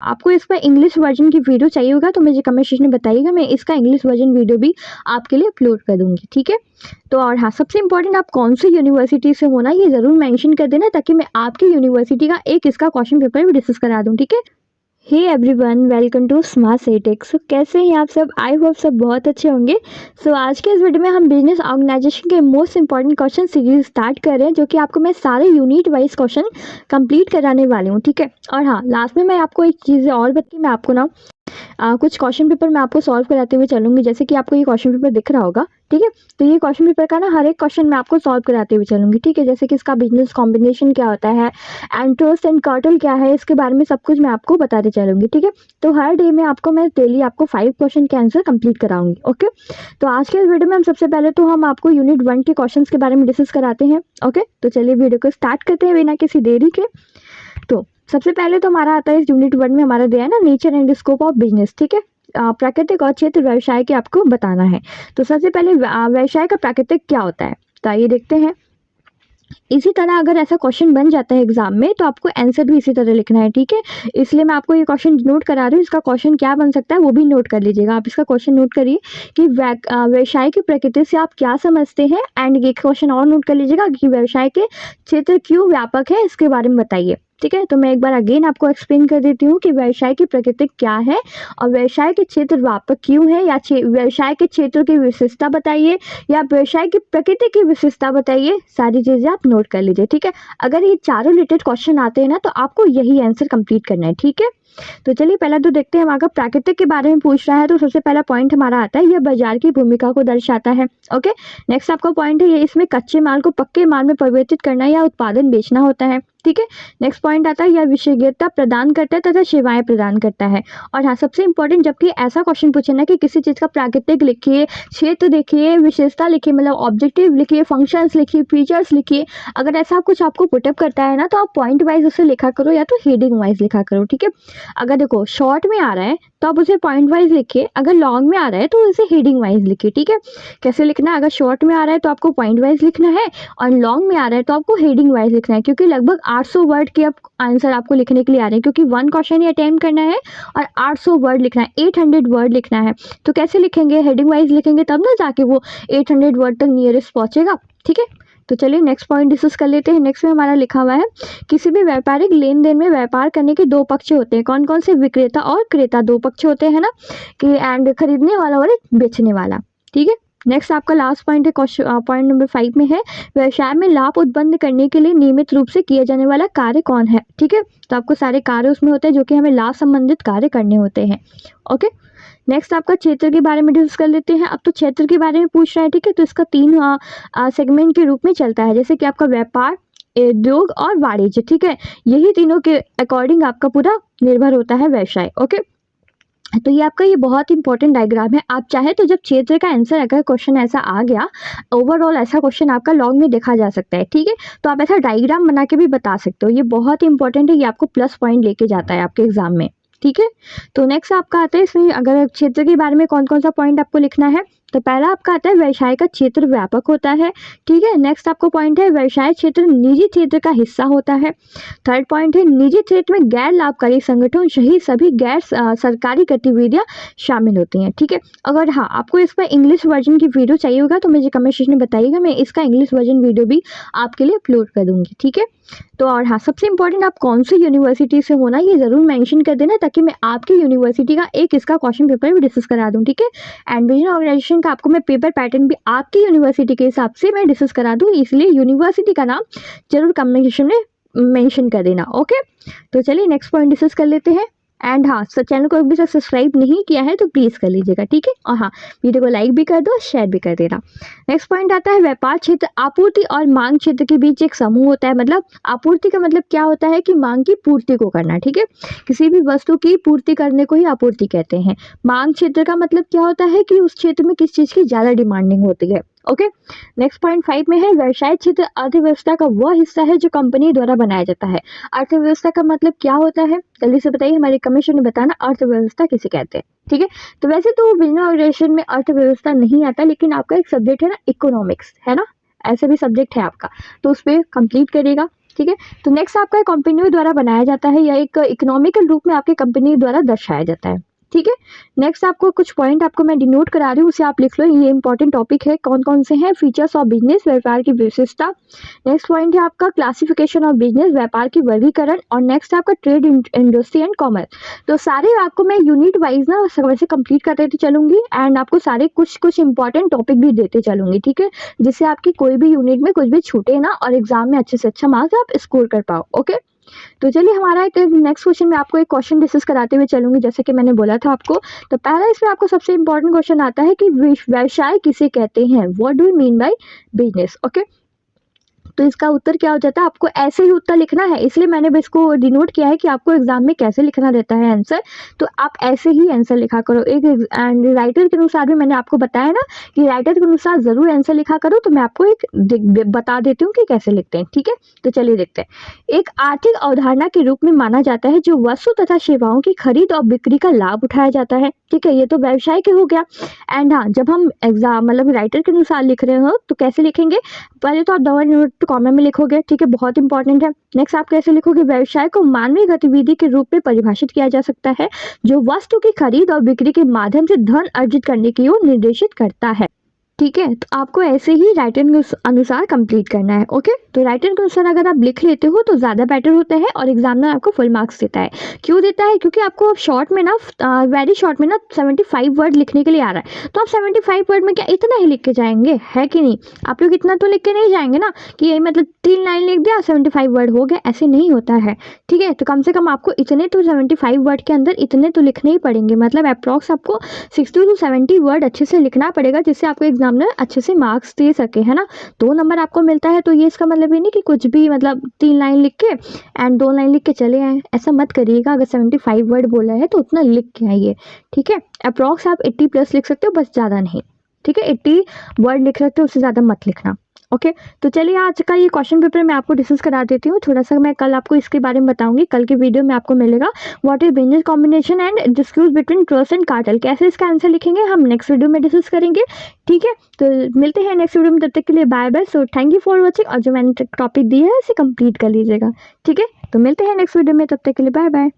आपको इसका English version की वीडियो चाहिए होगा तो मुझे कमेंट सेक्शन में बताइएगा, मैं इसका इंग्लिश वर्जन वीडियो भी आपके लिए अपलोड कर दूंगी, ठीक है। तो और हाँ, सबसे इंपॉर्टेंट आप कौन सी यूनिवर्सिटी से होना ये ज़रूर मेंशन कर देना, ताकि मैं आपकी यूनिवर्सिटी का एक इसका क्वेश्चन पेपर भी डिस्कस करा दूँ, ठीक है। Hey everyone, welcome to Smart Setex. कैसे हैं आप सब? आई होप सब बहुत अच्छे होंगे। सो आज के इस वीडियो में हम बिजनेस ऑर्गेनाइजेशन के most important question series start कर रहे हैं, जो कि आपको मैं सारे यूनिट वाइज क्वेश्चन कंप्लीट कराने वाली हूँ, ठीक है। और हाँ, लास्ट में मैं आपको एक चीज़ और बता, मैं आपको ना कुछ क्वेश्चन पेपर मैं आपको सॉल्व कराते हुए चलूंगी, जैसे कि आपको ये क्वेश्चन पेपर दिख रहा होगा, ठीक है। तो ये क्वेश्चन पेपर का ना हर एक क्वेश्चन मैं आपको सॉल्व कराते हुए चलूंगी, ठीक है। जैसे कि इसका बिजनेस कॉम्बिनेशन क्या होता है, एंट्रोस एंड कर्टल क्या है, इसके बारे में सब कुछ मैं आपको बताते चलूंगी, ठीक है। तो हर डे में आपको मैं डेली आपको 5 क्वेश्चन के आंसर कंप्लीट कराऊंगी, ओके। तो आज के इस वीडियो में हम सबसे पहले तो हम आपको यूनिट 1 के क्वेश्चन के बारे में डिस्कस कराते हैं, ओके। तो चलिए वीडियो को स्टार्ट करते हैं बिना किसी देरी के। तो सबसे पहले तो हमारा आता है इस यूनिट 1 में, हमारा दिया है ना nature and scope of business, ठीक है। प्राकृतिक और क्षेत्र व्यवसाय के आपको बताना है। तो सबसे पहले व्यवसाय का प्राकृतिक क्या होता है, तो आइए देखते हैं। इसी तरह अगर ऐसा क्वेश्चन बन जाता है एग्जाम में तो आपको आंसर भी इसी तरह लिखना है, ठीक है। इसलिए मैं आपको ये क्वेश्चन नोट करा रही हूँ, इसका क्वेश्चन क्या बन सकता है वो भी नोट कर लीजिएगा। आप इसका क्वेश्चन नोट करिए कि व्यवसाय की प्रकृति से आप क्या समझते हैं, एंड ये क्वेश्चन और नोट कर लीजिएगा कि व्यवसाय के क्षेत्र क्यों व्यापक है, इसके बारे में बताइए, ठीक है। तो मैं एक बार अगेन आपको एक्सप्लेन कर देती हूँ कि व्यवसाय की प्रकृति क्या है और व्यवसाय के क्षेत्र व्यापक क्यों है, या व्यवसाय के क्षेत्र की विशेषता बताइए, या व्यवसाय की प्रकृति की विशेषता बताइए। सारी चीजें आप नोट कर लीजिए, ठीक है। अगर ये चारों रिलेटेड क्वेश्चन आते हैं ना तो आपको यही आंसर कंप्लीट करना है, ठीक है। तो चलिए पहला तो देखते हैं, हम अगर प्राकृतिक के बारे में पूछ रहा है तो सबसे पहला पॉइंट हमारा आता है, यह बाजार की भूमिका को दर्शाता है, ओके। नेक्स्ट आपका पॉइंट है, ये इसमें कच्चे माल को पक्के माल में परिवर्तित करना या उत्पादन बेचना होता है, ठीक है। नेक्स्ट पॉइंट आता है, यह विशेषज्ञता प्रदान करता है तथा सेवाएं प्रदान करता है। और हाँ, सबसे इंपॉर्टेंट, जबकि ऐसा क्वेश्चन पूछे ना कि किसी चीज़ का प्राकृतिक लिखिए, क्षेत्र देखिए, विशेषता लिखिए, मतलब ऑब्जेक्टिव लिखिए, फंक्शंस लिखिए, फीचर्स लिखिए। अगर ऐसा कुछ आपको पुटअप करता है ना तो आप पॉइंट वाइज उसे लिखा करो या तो हेडिंग वाइज लिखा करो, ठीक है। अगर देखो शॉर्ट में आ रहा है तो आप उसे पॉइंट वाइज लिखिए, अगर लॉन्ग में आ रहा है तो उसे हेडिंग वाइज लिखिए, ठीक है। कैसे लिखना है, अगर शॉर्ट में आ रहा है तो आपको पॉइंट वाइज लिखना है, और लॉन्ग में आ रहा है तो आपको हेडिंग वाइज लिखना है, क्योंकि लगभग 800 वर्ड के अब आंसर आपको लिखने के लिए आ रहे हैं, क्योंकि 1 क्वेश्चन ही अटेम्प्ट करना है और 800 वर्ड लिखना है, 800 वर्ड लिखना है। तो कैसे लिखेंगे, हेडिंग वाइज लिखेंगे तब ना जाके वो 800 वर्ड तक नियरेस्ट पहुंचेगा, ठीक है। तो चलिए नेक्स्ट पॉइंट डिस्कस कर लेते हैं। नेक्स्ट में हमारा लिखा हुआ है, किसी भी व्यापारिक लेन देन में व्यापार करने के 2 पक्ष होते हैं। कौन कौन से? विक्रेता और क्रेता, 2 पक्ष होते हैं ना, कि एंड खरीदने वाला और बेचने वाला, ठीक है। नेक्स्ट आपका लास्ट पॉइंट है, पॉइंट नंबर 5 में है, व्यवसाय में लाभ उत्पन्न करने के लिए नियमित रूप से किया जाने वाला कार्य कौन है, ठीक है। तो आपको सारे कार्य उसमें होते हैं जो कि हमें लाभ संबंधित कार्य करने होते हैं, ओके। नेक्स्ट आपका क्षेत्र के बारे में डिस्कस कर लेते हैं। अब तो क्षेत्र के बारे में पूछ रहा है, ठीक है। तो इसका 3 सेगमेंट के रूप में चलता है, जैसे कि आपका व्यापार, उद्योग और वाणिज्य, ठीक है। यही तीनों के अकॉर्डिंग आपका पूरा निर्भर होता है व्यवसाय, ओके। तो ये आपका ये बहुत इंपॉर्टेंट डायग्राम है। आप चाहे तो जब क्षेत्र का आंसर अगर क्वेश्चन ऐसा आ गया, ओवरऑल ऐसा क्वेश्चन आपका लॉन्ग में देखा जा सकता है, ठीक है। तो आप ऐसा डायग्राम बना के भी बता सकते हो, ये बहुत इंपॉर्टेंट है, ये आपको प्लस पॉइंट लेके जाता है आपके एग्जाम में, ठीक है। तो नेक्स्ट आपका आता है, इसमें अगर क्षेत्र के बारे में कौन कौन सा पॉइंट आपको लिखना है, तो पहला आपका आता है व्यवसाय का क्षेत्र व्यापक होता है, ठीक है। नेक्स्ट आपको पॉइंट है, व्यवसाय क्षेत्र निजी क्षेत्र का हिस्सा होता है। थर्ड पॉइंट है, निजी क्षेत्र में गैर लाभकारी संगठन सही सभी गैर सरकारी गतिविधियां शामिल होती हैं, ठीक है। अगर हाँ, आपको इसका इंग्लिश वर्जन की वीडियो चाहिए होगा तो मुझे कमेंट सेक्शन में बताइएगा, मैं इसका इंग्लिश वर्जन वीडियो भी आपके लिए अपलोड कर दूंगी, ठीक है। तो और हाँ, सबसे इंपॉर्टेंट आप कौन सी यूनिवर्सिटी से होना ये जरूर मेंशन कर देना, ताकि मैं आपकी यूनिवर्सिटी का एक इसका क्वेश्चन पेपर भी डिस्कस करा दूं, ठीक है। एंड बिजनेस ऑर्गेनाइजेशन का आपको मैं पेपर पैटर्न भी आपकी यूनिवर्सिटी के हिसाब से मैं डिस्कस करा दूं, इसलिए यूनिवर्सिटी का नाम जरूर कमेंट सेक्शन में मेंशन कर देना, ओके। तो चलिए नेक्स्ट पॉइंट डिस्कस कर लेते हैं। एंड हाँ, चैनल को अभी तक सब्सक्राइब नहीं किया है तो प्लीज़ कर लीजिएगा, ठीक है। और हाँ, वीडियो को लाइक भी कर दो, शेयर भी कर देना। नेक्स्ट पॉइंट आता है, व्यापार क्षेत्र आपूर्ति और मांग क्षेत्र के बीच एक समूह होता है। मतलब आपूर्ति का मतलब क्या होता है कि मांग की पूर्ति को करना, ठीक है। किसी भी वस्तु की पूर्ति करने को ही आपूर्ति कहते हैं। मांग क्षेत्र का मतलब क्या होता है कि उस क्षेत्र में किस चीज़ की ज़्यादा डिमांडिंग होती है, ओके। नेक्स्ट पॉइंट 5 में है, व्यवसाय क्षेत्र अर्थव्यवस्था का वह हिस्सा है जो कंपनी द्वारा बनाया जाता है। अर्थव्यवस्था का मतलब क्या होता है, जल्दी से बताइए, हमारे कमेंट में बताना अर्थव्यवस्था किसे कहते हैं, ठीक है। तो वैसे तो बिजनेस ऑर्गेनाइजेशन में अर्थव्यवस्था नहीं आता, लेकिन आपका एक सब्जेक्ट है ना इकोनॉमिक्स, है ना, ऐसा भी सब्जेक्ट है आपका, तो उस पर कंप्लीट करिएगा। ठीक है। तो नेक्स्ट आपका कंपनी द्वारा बनाया जाता है या एक इकोनॉमिकल रूप में आपके कंपनी द्वारा दर्शाया जाता है, ठीक है। नेक्स्ट आपको कुछ पॉइंट आपको मैं डिनोट करा रही हूँ, उसे आप लिख लो, ये इंपॉर्टेंट टॉपिक है। कौन कौन से हैं? फीचर्स ऑफ बिजनेस, व्यापार की विशेषता। नेक्स्ट पॉइंट है आपका क्लासिफिकेशन ऑफ बिजनेस, व्यापार की वर्गीकरण। और नेक्स्ट आपका ट्रेड, इंडस्ट्री एंड कॉमर्स। तो सारे आपको मैं यूनिट वाइज ना समय से कंप्लीट करते चलूंगी एंड आपको सारे कुछ इंपॉर्टेंट टॉपिक भी देते चलूंगी, ठीक है, जिससे आपकी कोई भी यूनिट में कुछ भी छूटे ना और एग्जाम में अच्छे से अच्छा मार्क्स आप स्कोर कर पाओ। ओके, तो चलिए हमारा एक नेक्स्ट क्वेश्चन में आपको एक क्वेश्चन डिस्कस कराते हुए चलूंगी, जैसे कि मैंने बोला था आपको। तो पहला इसमें आपको सबसे इंपॉर्टेंट क्वेश्चन आता है कि व्यवसाय किसे कहते हैं? What do you mean by business? Okay, तो इसका उत्तर क्या हो जाता है? आपको ऐसे ही उत्तर लिखना है, इसलिए मैंने भी इसको डिनोट किया है कि आपको एग्जाम में कैसे लिखना रहता है आंसर, तो आप ऐसे ही आंसर लिखा करो। एक एंड राइटर के अनुसार भी मैंने आपको बताया ना कि राइटर के अनुसार जरूर आंसर लिखा करो, तो मैं आपको एक बता देती हूँ कि कैसे लिखते हैं, ठीक है। तो चलिए देखते हैं। एक आर्थिक अवधारणा के रूप में माना जाता है जो वस्तु तथा सेवाओं की खरीद और बिक्री का लाभ उठाया जाता है, ठीक है, ये तो व्यवसाय के हो गया। एंड हाँ, जब हम एग्जाम मतलब राइटर के अनुसार लिख रहे हो तो कैसे लिखेंगे? पहले तो आप डबल नोट कॉमा में लिखोगे, ठीक है, बहुत इंपॉर्टेंट है। नेक्स्ट आप कैसे लिखोगे? व्यवसाय को मानवीय गतिविधि के रूप में परिभाषित किया जा सकता है जो वस्तु की खरीद और बिक्री के माध्यम से धन अर्जित करने की ओर निर्देशित करता है, ठीक है। तो आपको ऐसे ही राइटर के अनुसार कंप्लीट करना है। ओके, तो राइटर के अनुसार अगर आप लिख लेते हो तो ज़्यादा बेटर होता है और एग्जामिनर आपको फुल मार्क्स देता है। क्यों देता है? क्योंकि आपको शॉर्ट में ना वेरी शॉर्ट में ना 75 वर्ड लिखने के लिए आ रहा है, तो आप 75 वर्ड में क्या इतना ही लिख के जाएंगे? है कि नहीं? आप लोग इतना तो लिख के नहीं जाएंगे ना कि ये मतलब 3 लाइन लिख दिया 75 वर्ड हो गया, ऐसे नहीं होता है, ठीक है। तो कम से कम आपको इतने तो 75 वर्ड के अंदर इतने तो लिखने ही पड़ेंगे, मतलब अप्रॉक्स आपको 60 to 70 वर्ड अच्छे से लिखना पड़ेगा, जिससे आपको एग्जामिनर अच्छे से मार्क्स दे सके, है ना। 2 नंबर आपको मिलता है, तो ये इसका मतलब ये नहीं कि कुछ भी मतलब 3 लाइन लिख के एंड 2 लाइन लिख के चले आए, ऐसा मत करिएगा। अगर 75 वर्ड बोला है तो उतना लिख के आइए, ठीक है। अप्रॉक्स आप 80 प्लस लिख सकते हो, बस ज़्यादा नहीं, ठीक है। 80 वर्ड लिख सकते हो, उससे ज़्यादा मत लिखना। ओके, तो चलिए आज का ये क्वेश्चन पेपर मैं आपको डिस्कस करा देती हूँ थोड़ा सा। मैं कल आपको इसके बारे में बताऊंगी, कल के वीडियो में आपको मिलेगा what is business combination and dispute between trust and cartel. कैसे इसका आंसर लिखेंगे हम नेक्स्ट वीडियो में डिस्कस करेंगे, ठीक है। तो मिलते हैं नेक्स्ट वीडियो में, तब तक के लिए bye bye. So thank you for watching, और जो मैंने टॉपिक दिया है इसे कंप्लीट कर लीजिएगा, ठीक है। तो मिलते हैं नेक्स्ट वीडियो में, तब तक के लिए बाय बाय।